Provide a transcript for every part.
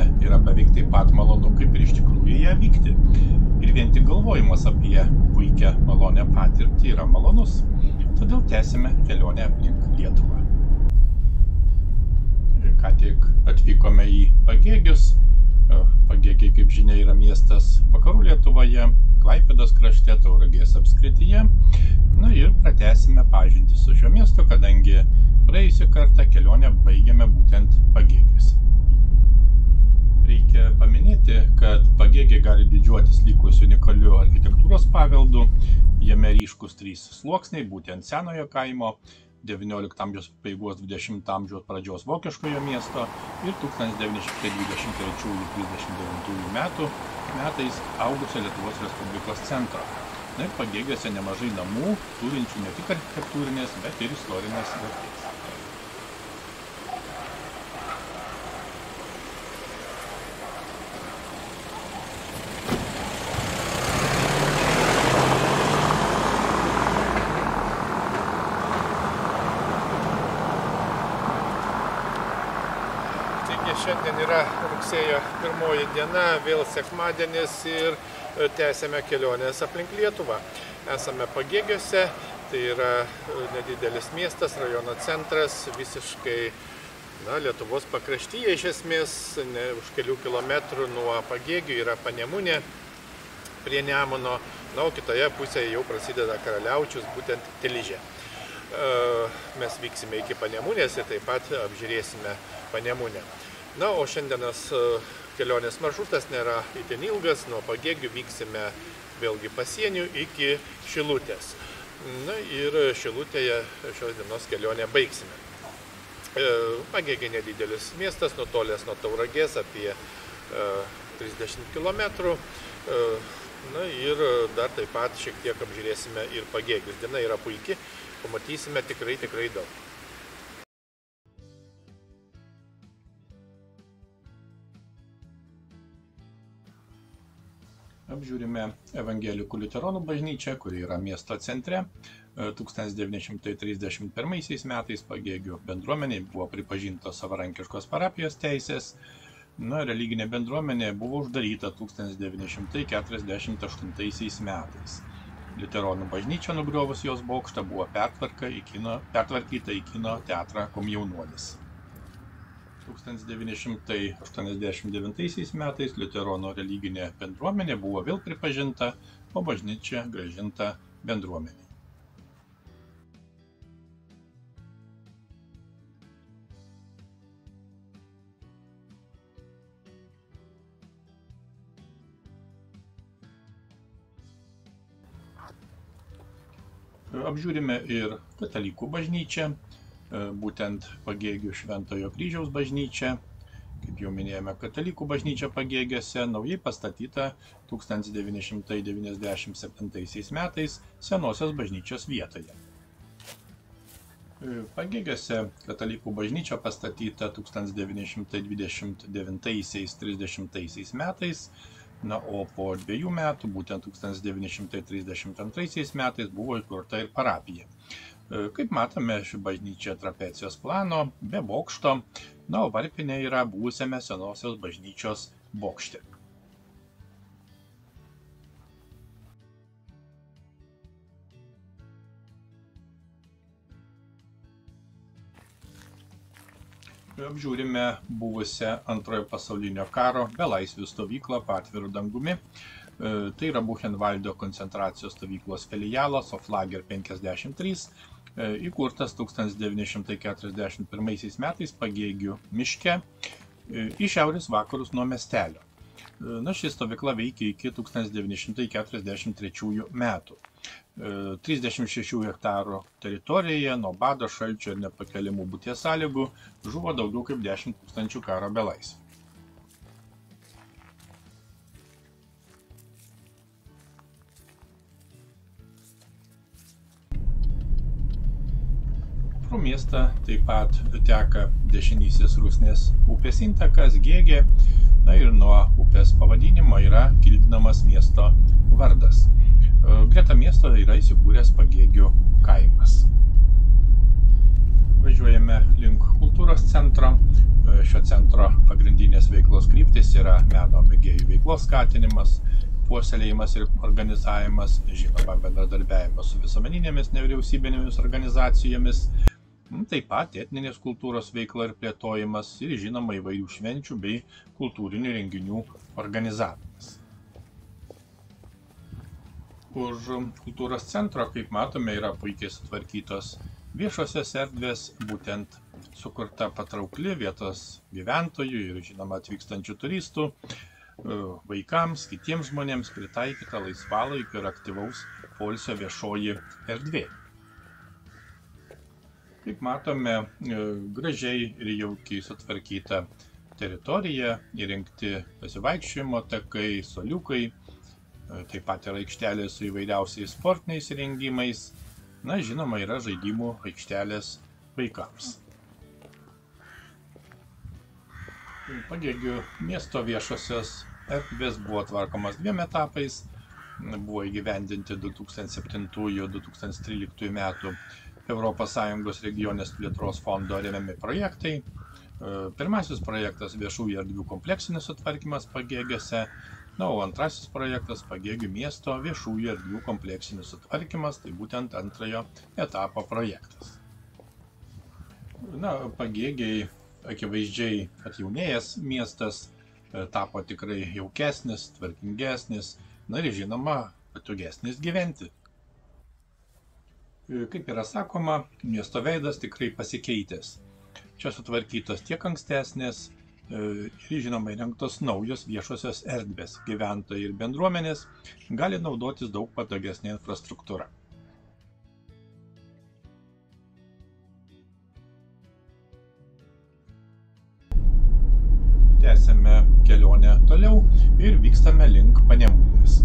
kelionė yra beveik taip pat malonu, kaip ir iš tikrųjų ją vykti. Ir vien tik galvojimas apie puikią malonę patirtį yra malonus. Todėl tęsime kelionę aplink Lietuvą. Ką tik atvykome į Pagėgius. Pagėgiai, kaip žinia, yra miestas vakarų Lietuvoje, Klaipėdos krašte, Tauragės apskrityje. Na ir pratęsime pažintį su šiuo miestu, kadangi praėjusią kartą kelionę baigėme būtent Pagėgiuose. Reikia paminėti, kad Pagėgiai gali didžiuotis likusiu unikaliu architektūros paveldu. Jame ryškus 3 sluoksniai, būtent senojo kaimo, 19 amžiaus pabaigos 20 amžiaus pradžios vokiškojo miesto ir 1923–39 metais augusio Lietuvos Respublikos centro. Na ir Pagėgiuose nemažai namų, turinčių ne tik architektūrinės, bet ir istorinės vertės. Šiandien yra rugsėjo 1 diena, vėl sekmadienis ir tęsėme kelionės aplink Lietuvą. Esame Pagėgiuose, tai yra nedidelis miestas, rajono centras, visiškai Lietuvos pakraštyje iš esmės, už kelių kilometrų nuo Pagėgių yra Panemunė prie Nemuno, o kitoje pusėje jau prasideda Karaliaučius, būtent Tilžė. Mes vyksime iki Panemunės ir taip pat apžiūrėsime Panemunę. O šiandienos kelionės maršrutas nėra itin ilgas, nuo Pagėgių vyksime vėlgi pasieniu iki Šilutės. Ir Šilutėje šios dienos kelionę baigsime. Pagėgiai nedidelis miestas, nutolęs nuo Tauragės apie 30 km. Ir dar taip pat šiek tiek apžiūrėsime ir Pagėgius. Diena yra puiki, pamatysime tikrai daug. Apžiūrime Evangelikų liuteronų bažnyčią, kuri yra miesto centre. 1931 metais Pagėgių bendruomeniai buvo pripažintos savarankiškos parapijos teisės. Religinė bendruomenė buvo uždaryta 1948 metais. Liuteronų bažnyčia nugriovus jos bokštą buvo pertvarkyta į kino teatrą Komjaunuolis. 1989 metais liuteronų religinė bendruomenė buvo vėl pripažinta, o bažnyčia grąžinta bendruomeniai. Apžiūrime ir katalikų bažnyčią, būtent Pagėgių Šventojo Kryžiaus bažnyčia. Kaip jau minėjome, katalikų bažnyčia Pagėgiuose naujai pastatyta 1997 metais senosios bažnyčios vietoje. Pagėgiuose katalikų bažnyčia pastatyta 1929–30 metais, o po 2 metų, būtent 1932 metais, buvo įkurta ir parapija. Kaip matome, ši bažnyčia trapecijos plano, be bokšto, o varpinė yra buvusiame senosios bažnyčios bokšte. Apžiūrime buvusią Antrojo pasaulinio karo belaisvių stovyklą po atviru dangumi. Tai yra Buchenvaldo koncentracijos stovyklos filialas Hoflager 53, įkurtas 1941 metais Pagėgių miške į šiaurės vakarus nuo miestelio. Ši stovykla veikė iki 1943 metų. 36 hektarų teritorijoje nuo bado, šalčio ir nepakeliamų būties sąlygų žuvo daugiau kaip 10 000 karo belaisvių. Pro miestą taip pat teka dešinysis Rusnės upės intakas Gėgė, ir nuo upės pavadinimo yra kildinamas miesto vardas. Greta miesto yra įsikūręs Pagėgių kaimas. Važiuojame link kultūros centro. Šio centro Pagrindinės veiklos kryptis yra meno mėgėjų veiklos skatinimas, puoselėjimas ir organizavimas, žinoma, bendradarbiavimas su visuomeninėmis nevyriausybinėmis organizacijomis, taip pat etninės kultūros veikla ir plėtojimas ir, žinoma, įvairių švenčių bei kultūrinių renginių organizavimas. Už kultūros centro, kaip matome, yra puikiai sutvarkytos viešosios erdvės, būtent sukurta patraukli vietos gyventojų ir, žinoma, atvykstančių turistų, vaikams, kitiems žmonėms pritaikyta laisvalaikio ir aktyvaus poilsio viešoji erdvė. Kaip matome, gražiai ir jaukiai sutvarkyta teritorija, įrengti pasivaikščiojimo takai, suoliukai, taip pat yra aikštelė su įvairiausiais sportiniais įrengimais, na, žinoma, yra žaidimų aikštelės vaikams. Pagėgių miesto viešosios erdvės buvo tvarkomas 2 etapais, buvo įgyvendinti 2007–2013 metų ES regionės plėtros fondo remiami projektai. Pirmasis projektas viešųjų erdvių kompleksinis sutvarkymas Pagėgiuose, na, o antrasis projektas Pagėgių miesto viešųjų erdvių kompleksinis sutvarkymas, tai būtent antrojo etapo projektas. Na, Pagėgiai akivaizdžiai atjaunėjęs miestas, tapo tikrai jaukesnis, tvarkingesnis, na ir, žinoma, patogesnis gyventi. Kaip yra sakoma, miesto veidas tikrai pasikeitęs. Čia sutvarkytos tiek ankstesnės ir, žinoma, įrengtos naujos viešosios erdvės. Gyventojai ir bendruomenės gali naudotis daug patogesnė infrastruktūra. Tęsėme kelionę toliau ir vykstame link Panemunės.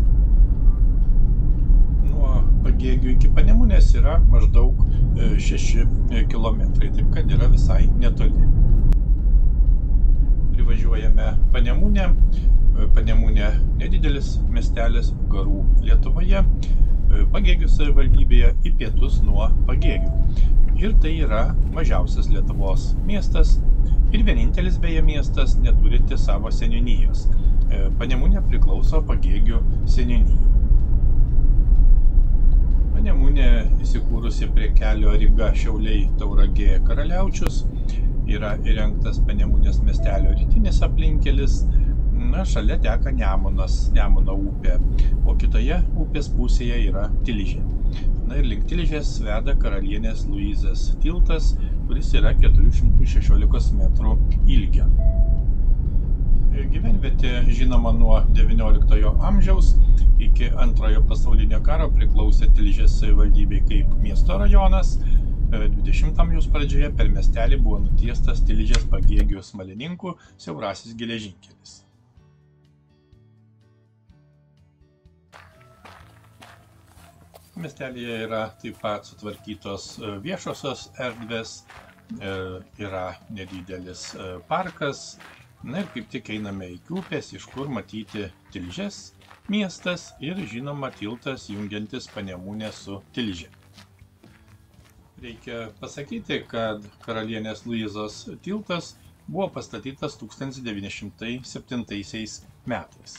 Nuo Pagėgių iki Panemunės yra maždaug 6 kilometrai, taip kad yra visai netoli. Privažiuojame Panemunę. Panemunė nedidelis miestelis Vakarų Lietuvoje, Pagėgių savivaldybėje į pietus nuo Pagėgių. Ir tai yra mažiausias Lietuvos miestas ir vienintelis beje miestas neturinti savo seniūnijos. Panemunė priklauso Pagėgių seniūnijai. Panemunė įsikūrusi prie kelio Ryga-Šiauliai-Tauragė-Karaliaučius, yra įrengtas Panemunės miestelio rytinis aplinkelis, na, šalia teka Nemuno upė, o kitoje upės pusėje yra Tilžė. Na ir link Tilžės veda Karalienės Luizės tiltas, kuris yra 416 metrų ilgio. Gyvenvietė žinoma nuo XIX amžiaus iki Antrojo pasaulinio karo priklausė Tilžės savivaldybei kaip miesto rajonas. 20 amžiaus pradžioje per miestelį buvo nutiestas Tilžės Pagėgių Smalininkų siaurasis geležinkelis. Miestelyje yra taip pat sutvarkytos viešosios erdvės, yra nedidelis parkas, na ir kaip tik einame iki upės, iš kur matyti Tilžės miestas ir, žinoma, tiltas jungiantis Panemunę su Tilže. Reikia pasakyti, kad Karalienės Luizos tiltas buvo pastatytas 1907 metais.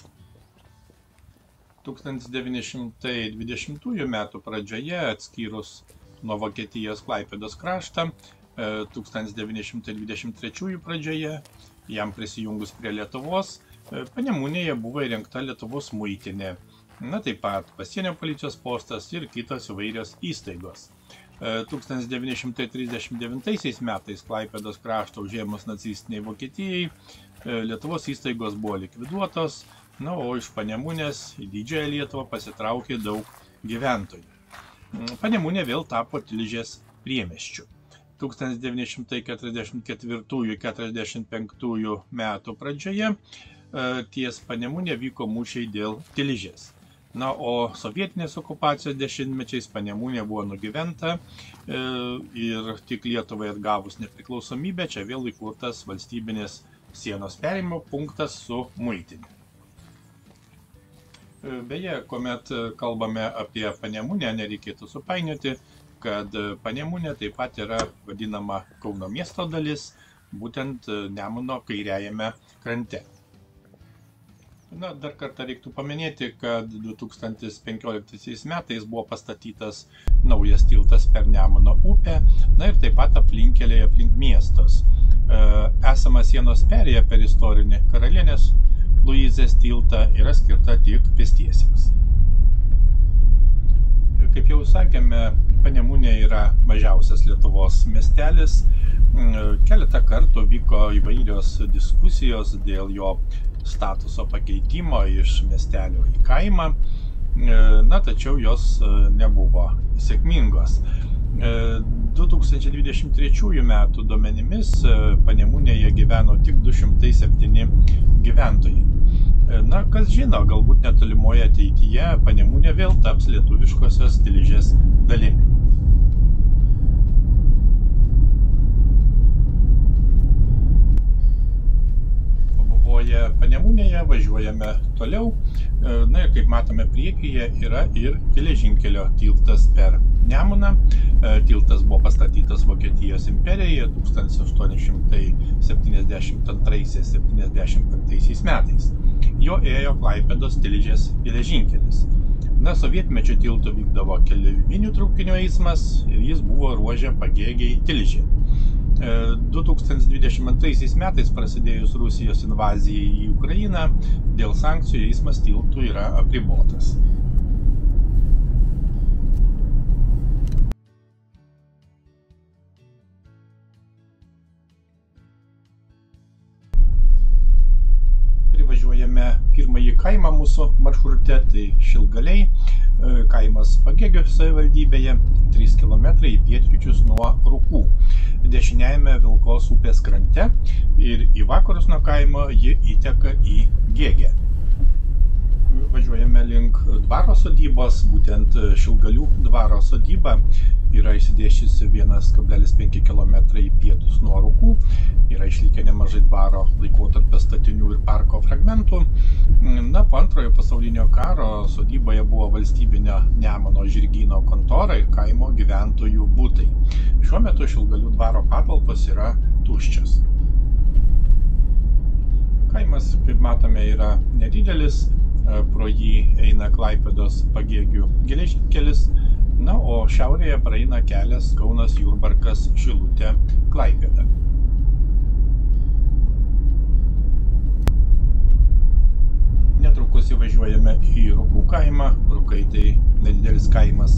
1920 metų pradžioje, atskyrus nuo Vokietijos Klaipėdos kraštą, 1923 pradžioje, jam prisijungus prie Lietuvos, Panemunėje buvo įrengta Lietuvos muitinė, na taip pat pasienio policijos postas ir kitos įvairios įstaigos. 1939 metais Klaipėdos kraštą užėmus nacistiniai Vokietijai, Lietuvos įstaigos buvo likviduotos, na, o iš Panemunės į Didžiąją Lietuvą pasitraukė daug gyventojų. Panemunė vėl tapo Tilžės priemiesčiu. 1944–1945 metų pradžioje ties Panemunė vyko mūšiai dėl Tilžės. Na, o sovietinės okupacijos dešimtmečiais Panemunė buvo nugyventa ir tik Lietuvai atgavus nepriklausomybę čia vėl įkurtas valstybinės sienos perėjimo punktas su muitinė. Beje, kuomet kalbame apie Panemunę, nereikėtų supainioti, kad Panemunė taip pat yra vadinama Kauno miesto dalis, būtent Nemuno kairiajame krante. Na, dar kartą reiktų paminėti, kad 2015 metais buvo pastatytas naujas tiltas per Nemuno upę, na ir taip pat aplinkkeliai aplink miestus. Esama sienos perėja per istorinį Karalienės Luizės tiltą yra skirta tik pėstiesiems. Kaip jau sakėme, Panemunė yra mažiausias Lietuvos miestelis. Keletą kartų vyko įvairios diskusijos dėl jo statuso pakeitimo iš miestelio į kaimą, na, tačiau jos nebuvo sėkmingos. 2023 metų duomenimis Panemunėje gyveno tik 207 gyventojai. Na, kas žino, galbūt netolimoje ateityje Panemunė vėl taps lietuviškosios Tilžės dalimi. Panemunėje važiuojame toliau. Na ir kaip matome priekyje yra ir geležinkelio tiltas per Nemuną. Tiltas buvo pastatytas Vokietijos imperijoje 1872-75 metais. Jo ėjo Klaipėdos Tilžės geležinkelis. Na, sovietmečio tiltu vykdavo keleivinių traukinių eismas ir jis buvo ruože Pagėgiai Tilžė. 2022 metais prasidėjus Rusijos invazijai į Ukrainą, dėl sankcijų eismas tiltų yra apribotas. Privažiuojame pirmąjį kaimą mūsų maršrute, tai Šilgaliai, kaimas Pagėgių savivaldybėje, 3 km į pietryčius nuo Rukų. Dešiniajame Vilkos upės krante ir į vakarus nuo kaimo ji įteka į Gėgę. Važiuojame link dvaro sodybos, būtent Šilgalių dvaro sodyba yra išsidėsčiusi 1,5 km į pietus nuo Rukų. Yra išlikę nemažai dvaro laikotarpio statinių ir parko fragmentų. Na, po antrojo pasaulinio karo sodyboje buvo valstybinio Nemuno žirgyno kontora ir kaimo gyventojų butai. Šiuo metu Šilgalių dvaro patalpos yra tuščios. Kaimas, kaip matome, yra nedidelis, pro jį eina Klaipėdos Pagėgių geležinkelis, na, o šiaurėje praeina kelias Kaunas Jurbarkas Šilutė Klaipėda. Netrukus įvažiuojame į Rukų kaimą. Rukai tai nedidelis kaimas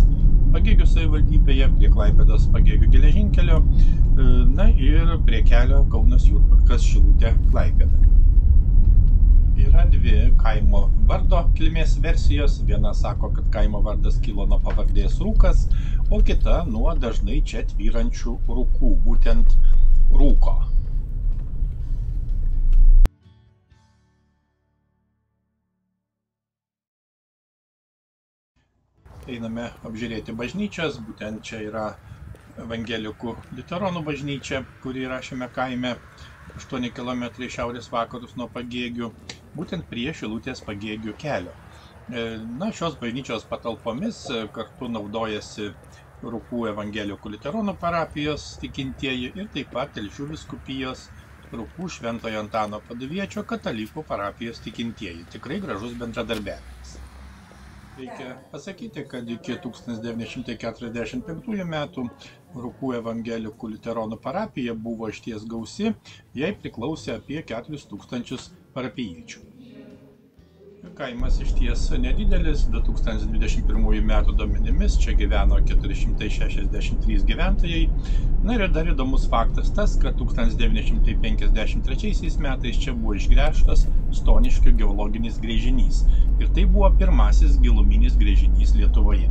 Pagėgių savivaldybėje, prie Klaipėdos Pagėgių geležinkelio, na ir prie kelio Kaunas Jurbarkas Šilutė Klaipėda. Yra dvi kaimo vardo kilmės versijos. Viena sako, kad kaimo vardas kilo nuo pavardės Rūkas, o kita nuo dažnai čia tvyrančių rūkų, būtent Rūko. Einame apžiūrėti bažnyčias, būtent čia yra Evangelikų liuteronų bažnyčia, kuri yra šiame kaime, 8 km šiaurės vakarus nuo Pagėgių, būtent prie Šilutės Pagėgių kelio. Na, šios bažnyčios patalpomis kartu naudojasi Rukų Evangelikų liuteronų parapijos tikintieji ir taip pat Telšių vyskupijos Rukų Šventojo Antano Paduviečio katalikų parapijos tikintieji. Tikrai gražus bendradarbiavimas. Reikia pasakyti, kad iki 1945 metų Rukų Evangelikų liuteronų parapija buvo išties gausi, jai priklausė apie 4000 parapijiečių. Kaimas išties nedidelis, 2021 metų duomenimis čia gyveno 463 gyventojai. Na ir dar įdomus faktas tas, kad 1953 metais čia buvo išgręžtas Stoniškio geologinis gręžinys. Ir tai buvo pirmasis giluminis gręžinys Lietuvoje.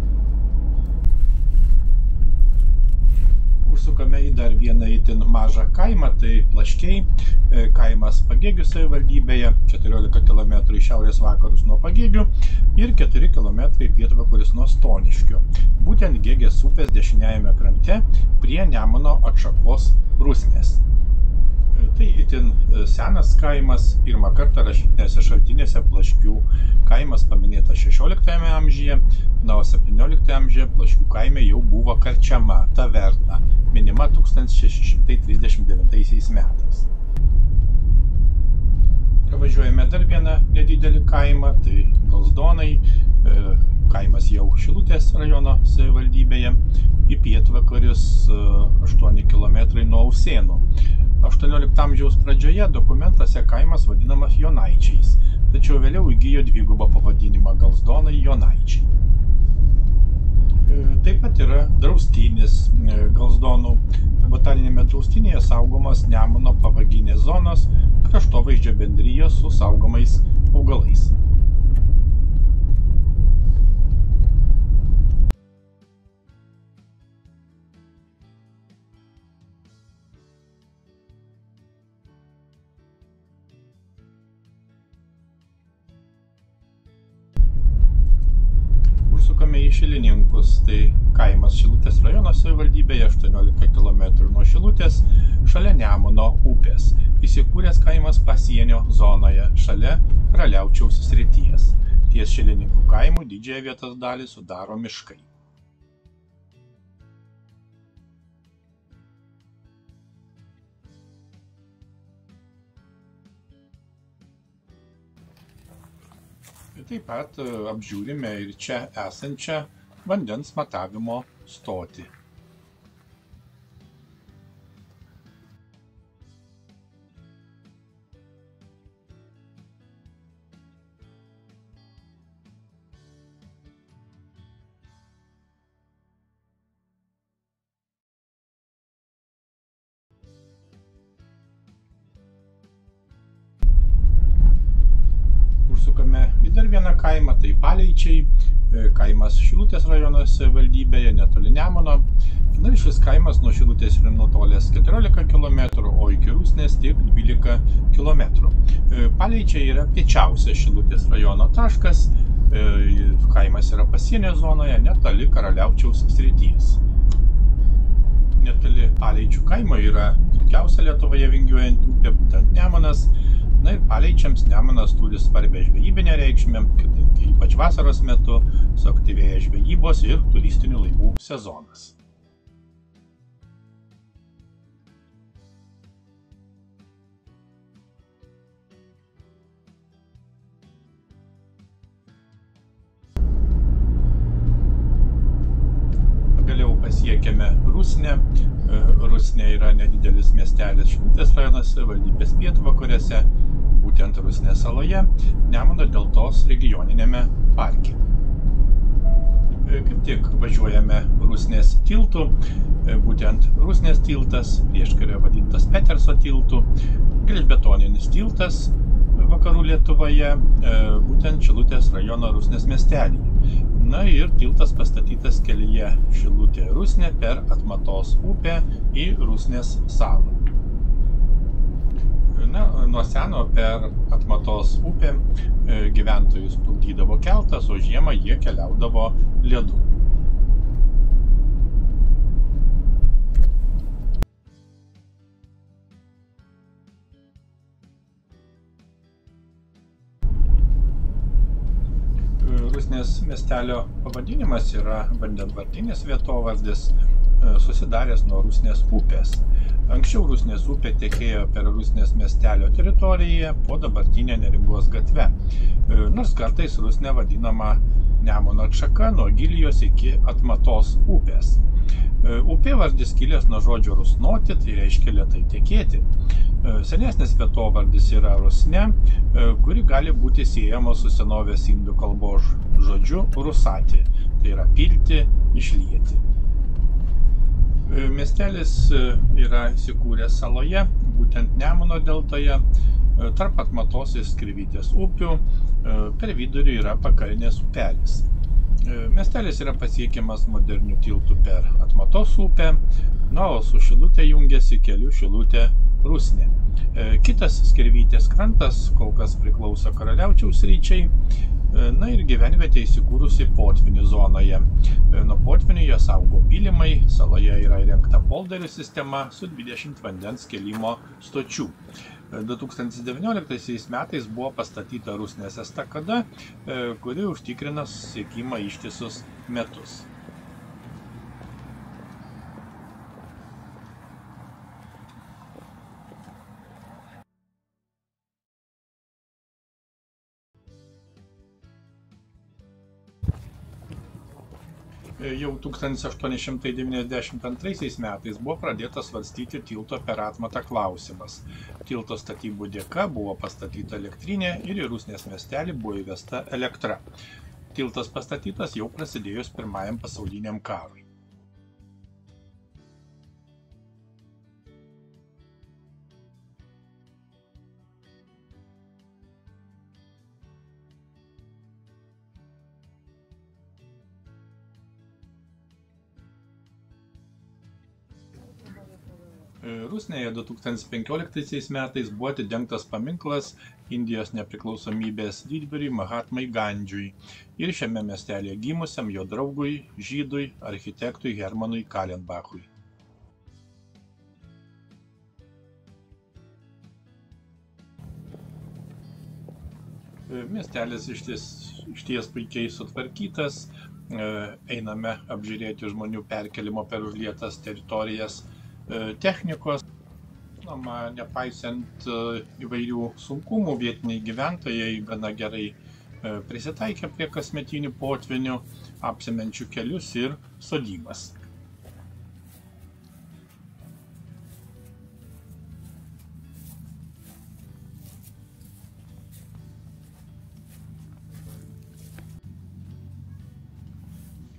Užsukame į dar vieną itin mažą kaimą, tai Plaškiai, kaimas Pagėgių savivaldybėje, 14 km į šiaurės vakarus nuo Pagėgių ir 4 km į pietvakaris nuo Stoniškio. Būtent Gėgės upės dešiniajame krante prie Nemuno atšakos Rusnės. Tai itin senas kaimas, pirmą kartą rašytinėse šaltinėse Plaškių kaimas paminėtas 16 amžiuje, na, o 17 amžiuje Plaškių kaime jau buvo karčiama, taverna, minima 1639 metais. Pravažiuojame dar vieną nedidelį kaimą, tai Galzdonai, kaimas jau Šilutės rajono savivaldybėje, į pietvakarius 8 km nuo Usėnų. 18 amžiaus pradžioje dokumentuose kaimas vadinamas Jonaičiais, tačiau vėliau įgijo dvigubą pavadinimą Galzdonai Jonaičiai. Taip pat yra draustinis Galzdonų. Botaninėme draustinėje saugomas Nemuno pavaginės zonos kraštovaizdžio bendrija su saugomais augalais. Užsukame į Šilininkus, tai kaimas Šilutės rajono savivaldybėje 18 km nuo Šilutės, šalia Nemuno upės. Įsikūręs kaimas pasienio zonoje, šalia Raliaučiaus srities. Ties Šilininkų kaimų didžiąją vietos dalį sudaro miškai. Taip pat apžiūrime ir čia esančią vandens matavimo stotį. Užsukame į dar vieną kaimą, tai Paleičiai, kaimas Šilutės rajono savivaldybėje netoli Nemuno. Na, šis kaimas nuo Šilutės yra nutolęs 14 km, o iki Rusnės tik 12 km. Paleičiai yra piečiausias Šilutės rajono taškas, kaimas yra pasienio zonoje, netoli Karaliaučiaus srities. Netoli Paleičių kaimo yra ilgiausia Lietuvoje vingiuojanti upė, būtent Nemunas. Na ir Paleičiams Nemunas turi svarbią žvejybinę reikšmę, kadangi ypač vasaros metu suaktyvėja žvejybos ir turistinių laivų sezonas. Pagaliau pasiekėme Rusnę. Rusnė yra nedidelis miestelis Šilutės rajono savivaldybės pietvakariuose, būtent Rusnės saloje, Nemuno deltos regioniniame parke. Kaip tik važiuojame Rusnės tiltu, būtent Rusnės tiltas, prieškario vadintas Peterso tiltu, gelžbetoninis tiltas vakarų Lietuvoje, būtent Šilutės rajono Rusnės miestelyje. Na ir tiltas pastatytas kelyje Šilutė-Rusnė per Atmatos upę į Rusnės salą. Na, nuo seno per Atmatos upę gyventojus plukdydavo keltas, o žiemą jie keliaudavo ledu. Rusnės miestelio pavadinimas yra vandenvardinis vietovardis, susidaręs nuo Rusnės upės. Anksčiau Rusnės upė tekėjo per Rusnės miestelio teritoriją po dabartinę Neringos gatve. Nors kartais Rusnė vadinama Nemuno atšaka nuo Gilijos iki Atmatos upės. Upėvardis kilęs nuo žodžio rusnoti, tai reiškia lėtai tekėti. Senesnis vietovardis yra Rusnė, kuri gali būti siejama su senovės indų kalbos žodžiu rusati, tai yra pilti, išlieti. Miestelis yra įsikūręs saloje, būtent Nemuno deltoje, tarp Atmatos ir Skirvytės upių, per vidurį yra Pakarinės upelis. Miestelis yra pasiekiamas moderniu tiltu per Atmatos upę, na, o su Šilutė jungiasi keliu Šilutė-Rusnė. Kitas Skirvytės krantas kol kas priklauso Karaliaučiaus sričiai, Na ir gyvenvietė įsikūrusi potvinių zonoje. Nuo potvinių jie saugo pylimai, saloje yra įrengta polderių sistema su 20 vandens kėlimo stočių. 2019 metais buvo pastatyta Rusnės estakada, kuri užtikrina susisiekimą ištisus metus. Jau 1892 metais buvo pradėtas svarstyti tilto per Atmatą klausimas. Tilto statybų dėka buvo pastatyta elektrinė ir į Rusnės miestelį buvo įvesta elektra. Tiltas pastatytas jau prasidėjus Pirmajam pasauliniam karui. Rusnėje 2015 metais buvo atidengtas paminklas Indijos nepriklausomybės didvyriui Mahatmai Gandžiui ir šiame miestelėje gimusiam jo draugui, žydui, architektui Hermanui Kallenbachui. Miestelis išties puikiai sutvarkytas, einame apžiūrėti žmonių perkelimo per užlietas teritorijas technikos. Nepaisant įvairių sunkumų, vietiniai gyventojai gana gerai prisitaikė prie kasmetinių potvinių, apsemenčių kelius ir sodybas.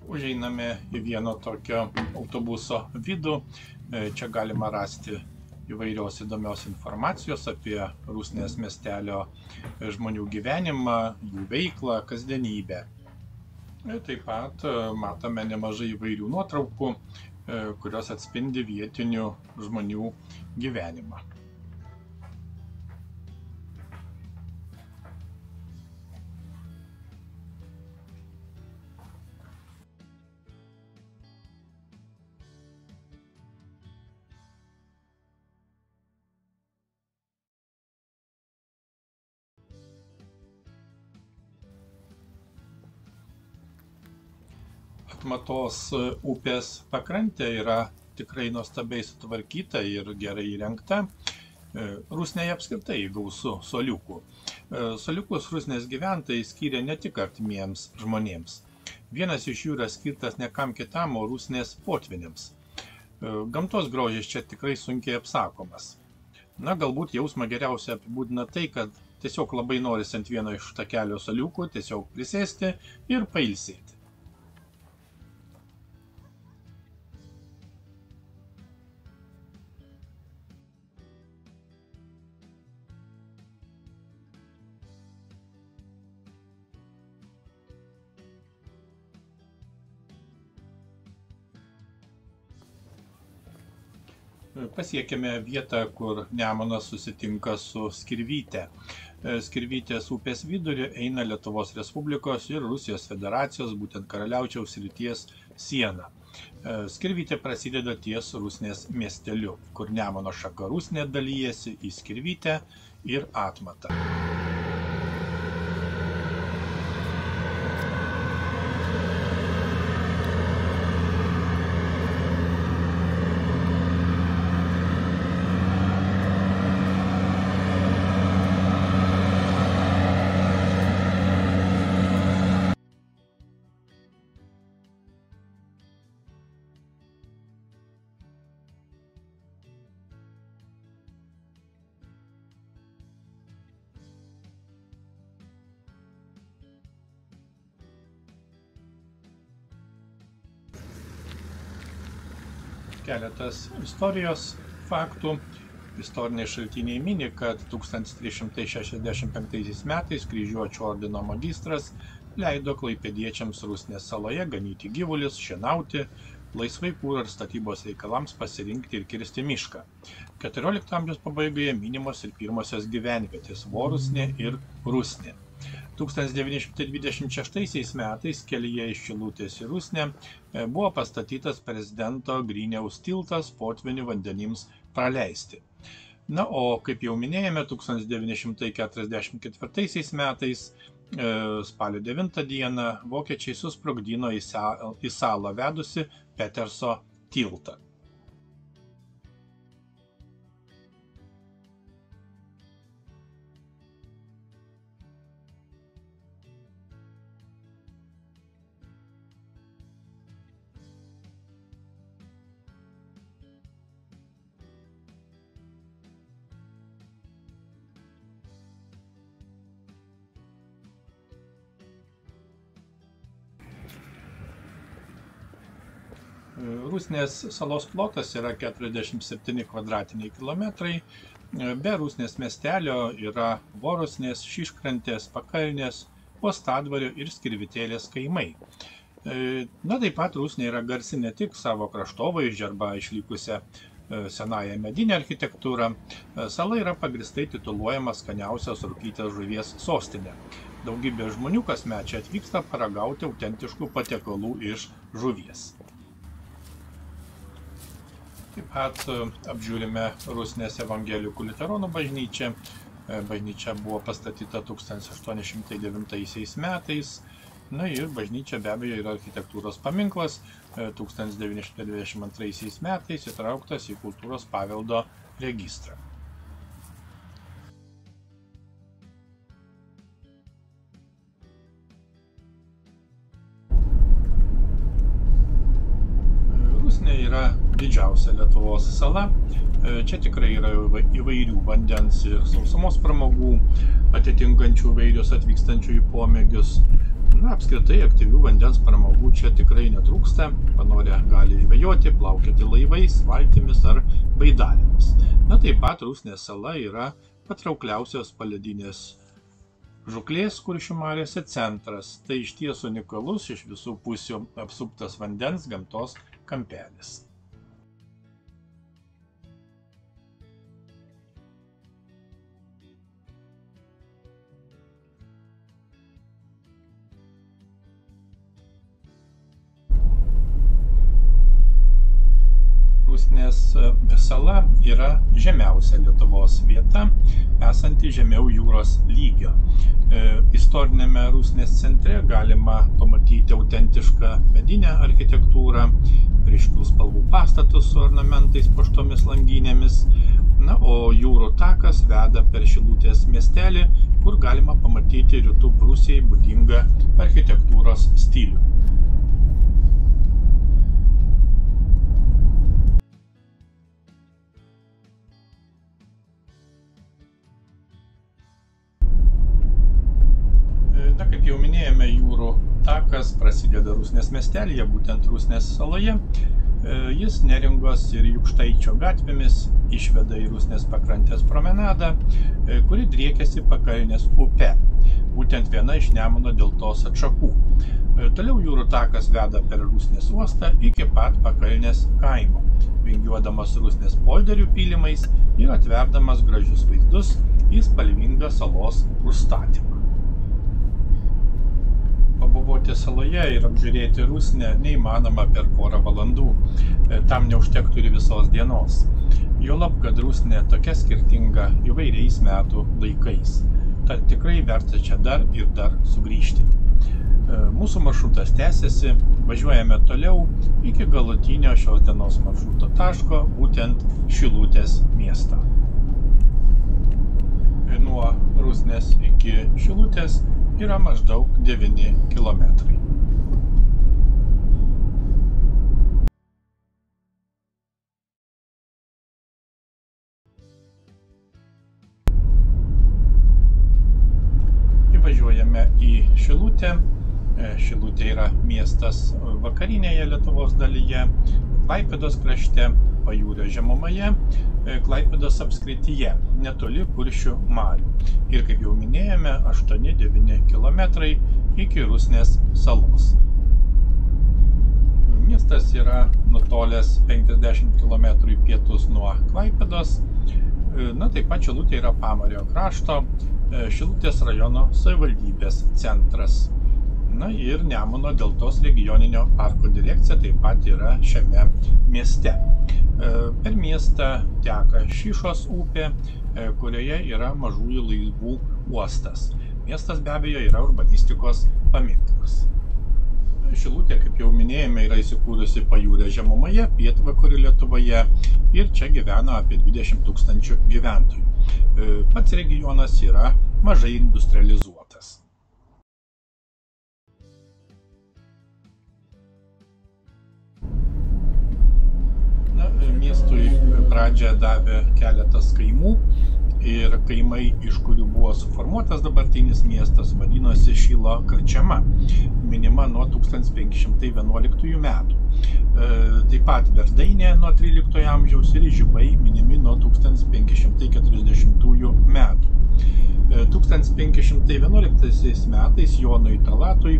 Užeiname į vieno tokio autobuso vidų. Čia galima rasti įvairios įdomios informacijos apie Rusnės miestelio žmonių gyvenimą, jų veiklą, kasdienybę. Taip pat matome nemažai įvairių nuotraukų, kurios atspindi vietinių žmonių gyvenimą. Atmatos upės pakrantė yra tikrai nuostabiai sutvarkyta ir gerai įrengta. Rusnėje apskritai gausu suoliukų. Suoliukus Rusnės gyventojai skyrė ne tik artimiems žmonėms. Vienas iš jų yra skirtas ne kam kitam, o Rusnės potviniams. Gamtos grožis čia tikrai sunkiai apsakomas. Galbūt jausmą geriausia apibūdina tai, kad tiesiog labai norisi ant vieno iš takelio suoliukų tiesiog prisėsti ir pailsėti. Pasiekėme vietą, kur Nemunas susitinka su Skirvyte. Skirvytės upės viduriu eina Lietuvos Respublikos ir Rusijos Federacijos, būtent Karaliaučiaus srities siena. Skirvytė prasideda ties Rusnės miesteliu, kur Nemuno šaka Rusnė dalyjasi į Skirvytę ir Atmatą. Keletas istorijos faktų. Istoriniai šaltiniai mini, kad 1365 metais kryžiuočių ordino magistras leido klaipėdiečiams Rusnės saloje ganyti gyvulius, šienauti, laisvai kūro ir statybos reikalams pasirinkti ir kirsti mišką. 14 amžiaus pabaigoje minimos ir pirmosios gyvenvietės Vorusnė ir Rusnė. 1926 metais kelyje iš Šilutės į Rusnę buvo pastatytas prezidento Griniaus tiltas potvynių vandenims praleisti. Na, o kaip jau minėjome, 1944 metais spalio 9 dieną vokiečiai susprogdino į salą vedusi Peterso tiltą. Rusnės salos plotas yra 47 kvadratiniai kilometrai. Be Rusnės miestelio yra Vorusnės, Šiškrantės, Pakalnės, Uostadvario ir Skirvitėlės kaimai. Na, taip pat Rusnė yra garsi ne tik savo kraštovaizdžiu arba išlikusią senąją medinę architektūrą. Sala yra pagrįstai tituluojama skaniausios rūkytės žuvies sostinė. Daugybė žmonių kasmet čia atvyksta paragauti autentiškų patiekalų iš žuvies. Taip pat apžiūrime Rusnės evangelikų liuteronų bažnyčią. Bažnyčia buvo pastatyta 1809 metais. Na ir bažnyčia be abejo yra architektūros paminklas. 1922 metais įtrauktas į kultūros paveldo registrą. Rusnė yra didžiausia Lietuvos sala. Čia tikrai yra įvairių vandens ir sausumos pramogų, atitinkančių įvairius atvykstančiųjų pomėgius. Na, apskritai aktyvių vandens pramogų čia tikrai netrūksta. Panorę gali žvejoti, plaukioti laivais, valtimis ar baidarėmis. Na, taip pat Rusnės sala yra patraukliausios poledinės žūklės Kuršių mariose centras. Tai išties unikalus, iš visų pusių apsuptas vandens gamtos kampelis. Rusnės sala yra žemiausia Lietuvos vieta, esanti žemiau jūros lygio. Istorinėme Rusnės centre galima pamatyti autentišką medinę architektūrą, ryškių spalvų pastatus su ornamentais puoštomis langinėmis. Na, o jūrų takas veda per Šilutės miestelį, kur galima pamatyti Rytų Prūsijai būdingą architektūros stilių. Na, kaip jau minėjome, jūrų takas prasideda Rusnės miestelyje, būtent Rusnės saloje. Jis Neringos ir Jukštaičio gatvėmis išveda į Rusnės pakrantės promenadą, kuri driekiasi Pakalnės upe, būtent viena iš Nemuno deltos atšakų. Toliau jūrų takas veda per Rusnės uostą iki pat Pakalnės kaimo, vingiuodamas Rusnės polderių pylimais ir atverdamas gražius vaizdus į spalvingą salos užstatymą. Pabuvoti saloje ir apžiūrėti Rusnę neįmanoma per porą valandų. Tam neužtektų ir visos dienos. Juolab, kad Rusnė tokia skirtinga įvairiais metų laikais. Tad tikrai verta čia dar ir dar sugrįžti. Mūsų maršrutas tęsiasi, važiuojame toliau iki galutinio šios dienos maršruto taško, būtent Šilutės miesto. Nuo Rusnės iki Šilutės yra maždaug 9 kilometrai. Įvažiuojame į Šilutę. Šilutė yra miestas vakarinėje Lietuvos dalyje, Klaipėdos krašte, Pajūrio žemumoje, Klaipėdos apskrityje, netoli Kuršių marių. Ir kaip jau minėjome, 8-9 kilometrai iki Rusnės salos. Miestas yra nutolęs 50 km į pietus nuo Klaipėdos. Na, taip pat Šilutė yra Pamario krašto Šilutės rajono savivaldybės centras. Na ir Nemuno deltos regioninio parko direkcija taip pat yra šiame mieste. Per miestą teka Šyšos upė, kurioje yra mažųjų laivų uostas. Miestas be abejo yra urbanistikos paminklas. Šilutė, kaip jau minėjome, yra įsikūrusi pajūrio žemumoje, pietvakarių Lietuvoje ir čia gyvena apie 20 000 gyventojų. Pats regionas yra mažai industrializuotas. Miestui pradžią davė keletas kaimų ir kaimai, iš kurių buvo suformuotas dabartinis miestas, vadinosi Šilo Karčema, minima nuo 1511 metų. Taip pat Verdainė nuo 13 amžiaus ir Žibai minimi nuo 1540 metų. 1511 metais Jonui Talatui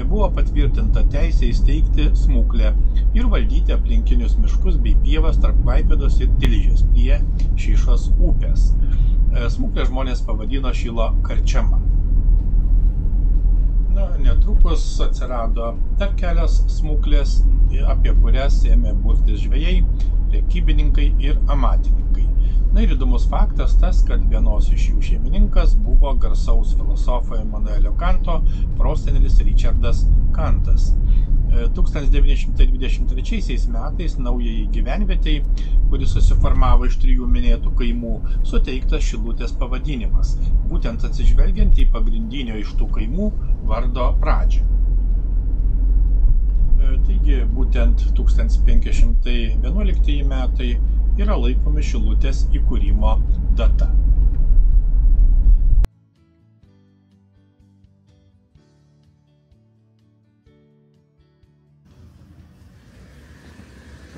buvo patvirtinta teisė įsteigti smuklę ir valdyti aplinkinius miškus bei pievas tarp Klaipėdos ir Tilžės prie Šyšos upės. Smuklę žmonės pavadino Šilo Karčema. Netrukus atsirado dar kelios smuklės, apie kurias ėmė burtis žvejai, prekybininkai ir amatininkai. Ir įdomus faktas tas, kad vienos iš jų šeimininkas buvo garsaus filosofo Immanuelio Kanto prosenelis Richardas Kantas. 1923 metais naujai gyvenvietei, kuris susiformavo iš 3 minėtų kaimų, suteiktas Šilutės pavadinimas, būtent atsižvelgiant į pagrindinio iš tų kaimų vardo pradžią. Taigi, būtent 1511 metai yra laikomi Šilutės įkūrimo data.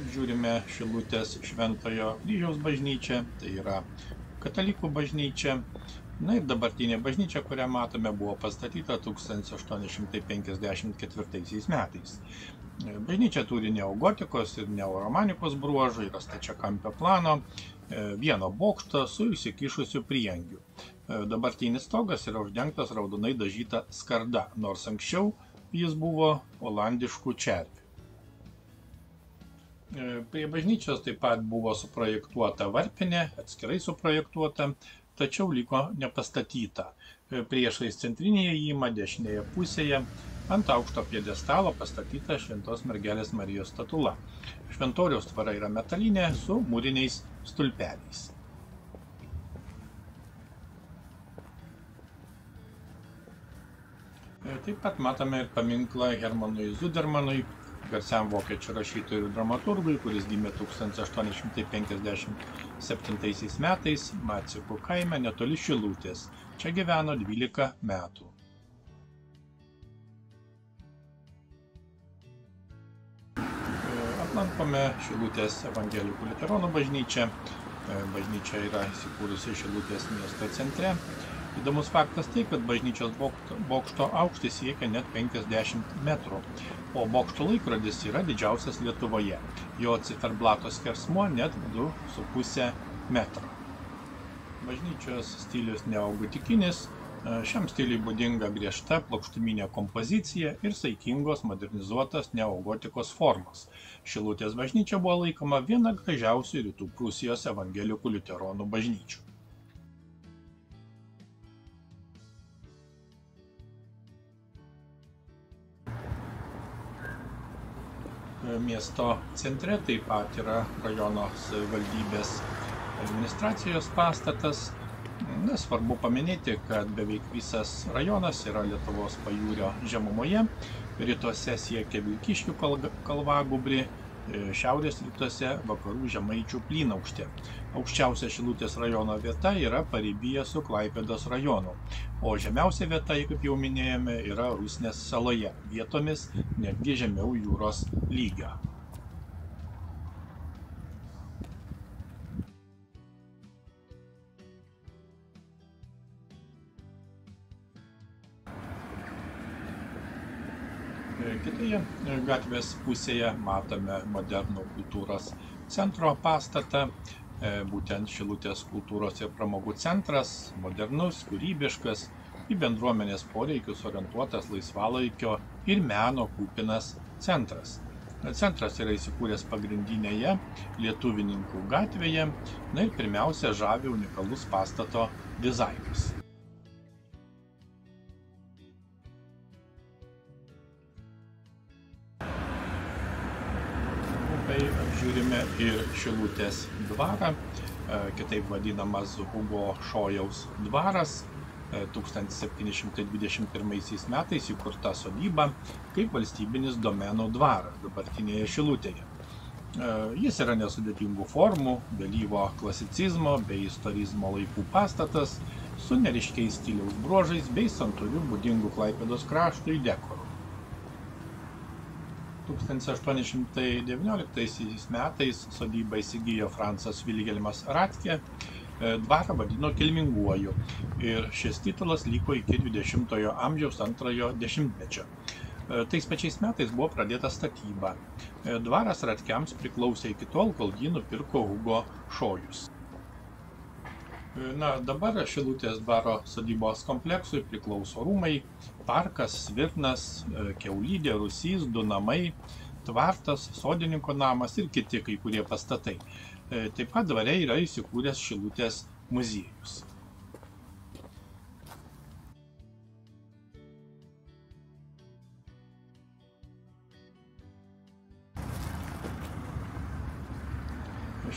Žiūrime Šilutės Šventojo Kryžiaus bažnyčią, tai yra katalikų bažnyčia. Ir dabartinė bažnyčia, kurią matome, buvo pastatyta 1854 metais. Bažnyčia turi neogotikos ir neoromanikos bruožų, yra stačiakampio plano, vieno bokšto su įsikišusiu prieangiu. Dabartinis stogas yra uždengtas raudonai dažyta skarda, nors anksčiau jis buvo olandiškų čerpių. Prie bažnyčios taip pat buvo suprojektuota varpinė, atskirai suprojektuota, tačiau liko nepastatyta. Priešais centrinį įėjimą dešinėje pusėje ant aukšto pjedestalo pastatyta Šventos mergelės Marijos statula. Šventoriaus tvara yra metalinė su mūriniais stulpeliais. Taip pat matome ir paminklą Hermanui Zudermanui, garsiam vokiečių rašytojui ir dramaturgui, kuris gimė 1857 metais Macikų kaime netoli Šilutės. Čia gyveno 12 metų. Aplankome Šilutės evangelikų liuteronų bažnyčią. Bažnyčia yra įsikūrusi Šilutės miesto centre. Įdomus faktas tai, kad bažnyčios bokšto aukštis siekia net 50 metrų, o bokšto laikrodis yra didžiausias Lietuvoje. Jo ciferblato skersmuo net 2,5 metro. Bažnyčios stilius neogotikinis, šiam stiliui būdinga griežta plokštuminė kompozicija ir saikingos modernizuotas neogotikos formos. Šilutės bažnyčia buvo laikoma viena gražiausių Rytų Prūsijos evangelikų liuteronų bažnyčių. Miesto centre taip pat yra rajono savivaldybės administracijos pastatas. Svarbu paminėti, kad beveik visas rajonas yra Lietuvos pajūrio žemumoje. Rytuose siekia Vilkiškių kalvagubrį, šiaurės rytuose Vakarų Žemaičių plynaukštė. Aukščiausia Šilutės rajono vieta yra paribyje su Klaipėdos rajonu, o žemiausia vieta, kaip jau minėjome, yra Rusnės saloje, vietomis netgi žemiau jūros lygio. Kitoje gatvės pusėje matome modernų kultūros centro pastatą. būtent Šilutės kultūros ir pramogų centras, modernus, kūrybiškas, į bendruomenės poreikius orientuotas laisvalaikio ir meno kupinas centras. Centras yra įsikūręs pagrindinėje Lietuvininkų gatvėje, ir pirmiausia žavi unikalus pastato dizainas. Apžiūrime ir Šilutės dvarą, kitaip vadinamas Hugo Šojaus dvaras, 1721 metais įkurta sodyba kaip valstybinis domenų dvaras dabartinėje Šilutėje. Jis yra nesudėtingų formų, vėlyvo klasicizmo bei istorizmo laikų pastatas su neryškiais stiliaus bruožais bei santūriu būdingų Klaipėdos kraštui dekoru. 1819 metais sodybą įsigijo Francas Vilhelmas Ratkė, dvarą vadino kilminguoju ir šis titulas liko iki 20-ojo amžiaus antrojo dešimtmečio. Tais pačiais metais buvo pradėta statyba. Dvaras Ratkiams priklausė iki tol, kol jį nupirko Hugo Šojus. Dabar Šilutės dvaro sodybos kompleksui priklauso rūmai, parkas, svirnas, kiaulidė, rūsys, du namai, tvartas, sodininko namas ir kiti kai kurie pastatai. Taip pat dvare yra įsikūręs Šilutės muziejus.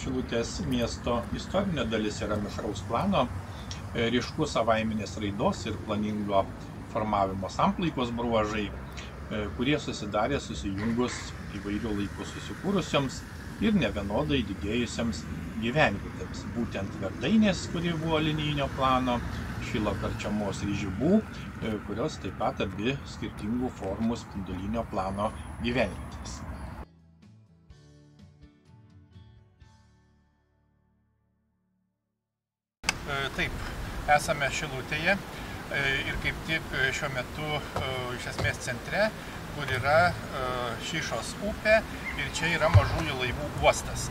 Šilutės miesto istorinė dalis yra mišraus plano, ryškus savaiminės raidos ir planingo formavimo samplaikos bruožai, kurie susidarė susijungus įvairių laikų susikūrusioms ir nevienodai didėjusiams gyvenvietėms. Būtent Verdainės, kuri buvo linijinio plano, Šilo Karčemos Ryžibų, kurios taip pat abi skirtingų formų spindulinio plano gyvenvietės. Taip, esame Šilutėje ir kaip tik šiuo metu iš esmės centre, kur yra Šyšos upė ir čia yra mažųjų laivų uostas.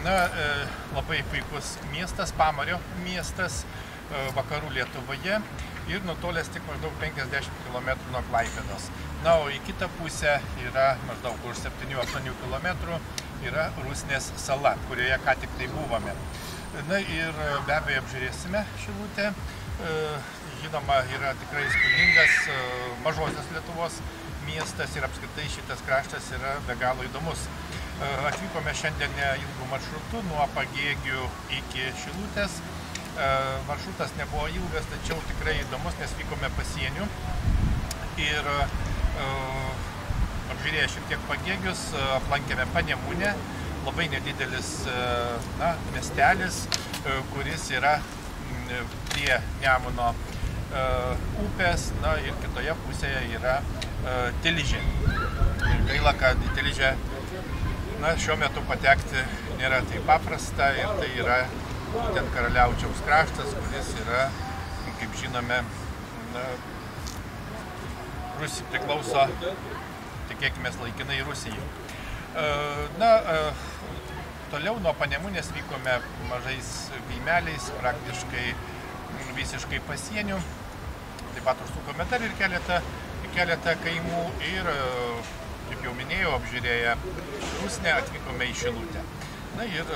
Labai puikus miestas, Pamario miestas vakarų Lietuvoje ir nutolęs tik maždaug 50 km nuo Klaipėdos. O į kitą pusę yra maždaug už 7-8 km yra Rusnės sala, kurioje ką tik tai buvome. Ir be abejo apžiūrėsime Šilutę. Žinoma, yra tikrai įspūdingas mažosios Lietuvos miestas ir apskritai šitas kraštas yra be galo įdomus. Atvykome šiandien ilgų maršrutų nuo Pagėgių iki Šilutės. Maršrutas nebuvo ilgas, tačiau tikrai įdomus, nes vykome pasieniu ir apžiūrėję šiek tiek Pagėgius, aplankėme Panemunę. Labai nedidelis miestelis, kuris yra prie Nemuno upės, ir kitoje pusėje yra Tilžė. Gaila, kad į Tilžę šiuo metu patekti nėra taip paprasta ir tai yra būtent Karaliaučiaus kraštas, kuris yra, kaip žinome, priklauso, tikėkime, laikinai Rusijai. Toliau nuo Panemunės vykome mažais kaimeliais, praktiškai visiškai pasieniu. Taip pat užsukome dar ir keletą kaimų ir, kaip jau minėjau, apžiūrėję Rusnę, atvykome į Šilutę. Ir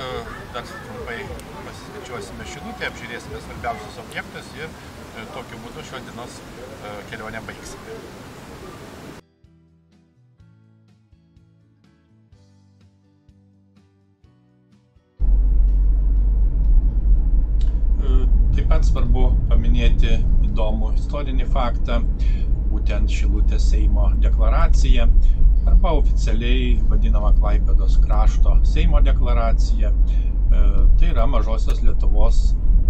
dar trumpai pasiskaičiuosime Šilutę, apžiūrėsime svarbiausius objektus ir tokiu būdu šios dienos kelionę baigsime. Taip pat svarbu paminėti įdomų istorinį faktą, būtent Šilutės Seimo deklaracija, arba oficialiai vadinama Klaipėdos krašto Seimo deklaracija. Tai yra mažosios Lietuvos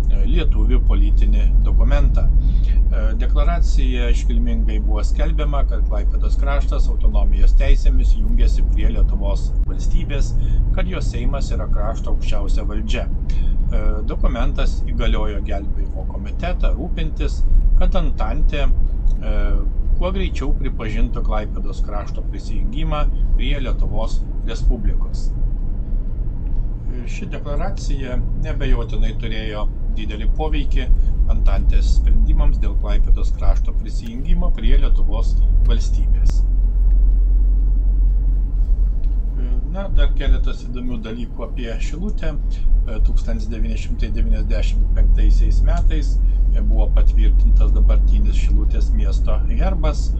lietuvių politinį dokumentą. Deklaracija iškilmingai buvo skelbiama, kad Klaipėdos kraštas autonomijos teisėmis jungiasi prie Lietuvos valstybės, kad jos Seimas yra krašto aukščiausia valdžia. Dokumentas įgaliojo gelbėjimo komitetą rūpintis, kad Antantė kuo greičiau pripažintų Klaipėdos krašto prisijungimą prie Lietuvos Respublikos. Ši deklaracija neabejotinai turėjo didelį poveikį Antantės sprendimams dėl Klaipėdos krašto prisijungimo prie Lietuvos valstybės. Na, dar keletas įdomių dalykų apie Šilutę. 1995 metais buvo patvirtintas dabartinis Šilutės miesto herbas.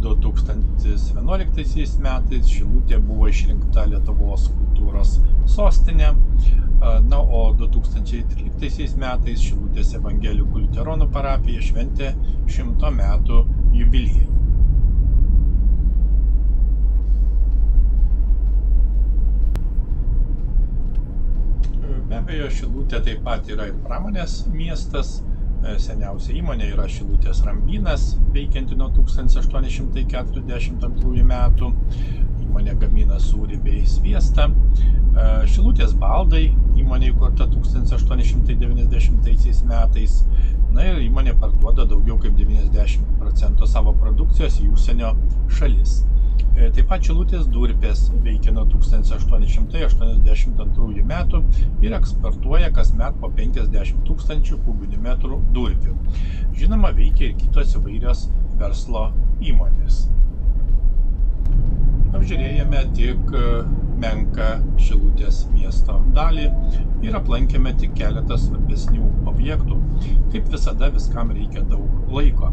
2011 metais Šilutė buvo išrinkta Lietuvos kultūros sostinė. Na, o 2013 metais Šilutės evangelikų liuteronų parapija šventė 100 metų jubiliejų. Be abejo, Šilutė taip pat yra ir pramonės miestas. Seniausia įmonė yra Šilutės Rambynas, veikianti nuo 1842 metų. Įmonė gamina sūrį bei sviestą. Šilutės baldai, įmonė įkurta 1890 metais. Na ir įmonė parduoda daugiau kaip 90% savo produkcijos į užsienio šalis. Taip pat Šilutės durpės veikia nuo 1882 metų ir eksportuoja kasmet po 50 000 kubinių metrų durpių. Žinoma, veikia ir kitos įvairios verslo įmonės. Apžiūrėjome tik menką Šilutės miesto dalį ir aplankėme tik keletą svarbesnių objektų. Kaip visada, viskam reikia daug laiko.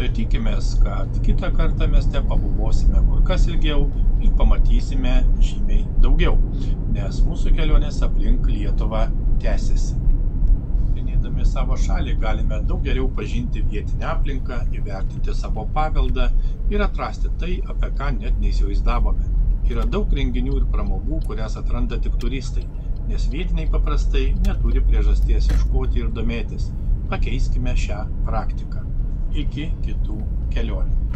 Tikimės, kad kitą kartą mieste pabuvosime kur kas ilgiau ir pamatysime žymiai daugiau, nes mūsų kelionės aplink Lietuvą tęsiasi. Tyrinėdami savo šalį galime daug geriau pažinti vietinę aplinką, įvertinti savo paveldą ir atrasti tai, apie ką net neįsivaizdavome. Yra daug renginių ir pramogų, kurias atranda tik turistai, nes vietiniai paprastai neturi priežasties ieškoti ir domėtis. Pakeiskime šią praktiką. Iki kitų kelionių.